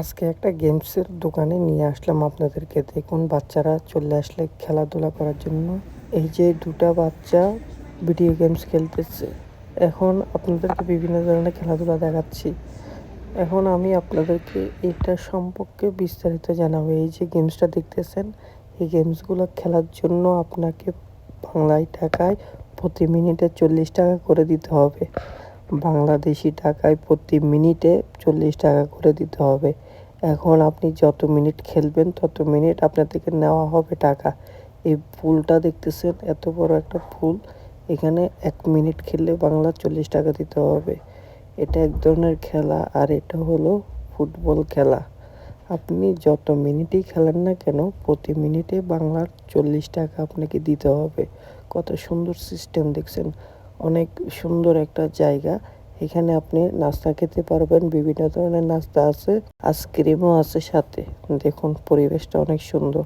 আজকে একটা গেমসের দোকানে নিয়ে আসলাম আপনাদেরকে। দেখুন, বাচ্চারা চলে আসলে খেলাধুলা করার জন্য। এই যে দুটা বাচ্চা ভিডিও গেমস খেলতেছে। এখন আপনাদেরকে বিভিন্ন ধরনের খেলাধুলা দেখাচ্ছি। এখন আমি আপনাদেরকে এটা সম্পর্কে বিস্তারিত জানাবো। এই যে গেমসটা দেখতেছেন, এই গেমসগুলো খেলার জন্য আপনাকে বাংলায় টাকায় প্রতি মিনিটে 40 টাকা করে দিতে হবে। বাংলাদেশি টাকায় প্রতি মিনিটে 40 টাকা করে দিতে হবে। এখন আপনি যত মিনিট খেলবেন তত মিনিট আপনার থেকে নেওয়া হবে টাকা। এই পুলটা দেখতেছেন, এত বড় একটা পুল। এখানে 1 মিনিট খেললে বাংলা 40 টাকা দিতে হবে। এটা এক ধরনের খেলা, আর এটা হলো ফুটবল খেলা। আপনি যত মিনিটই খেলেন না কেন, প্রতি মিনিটে বাংলার 40 টাকা আপনাকে দিতে হবে। কত সুন্দর সিস্টেম দেখছেন, অনেক সুন্দর একটা জায়গা। এখানে আপনি নাস্তা খেতে পারবেন, বিভিন্ন ধরনের নাস্তা আছে, আইসক্রিমও আছে সাথে। দেখুন, পরিবেশটা অনেক সুন্দর।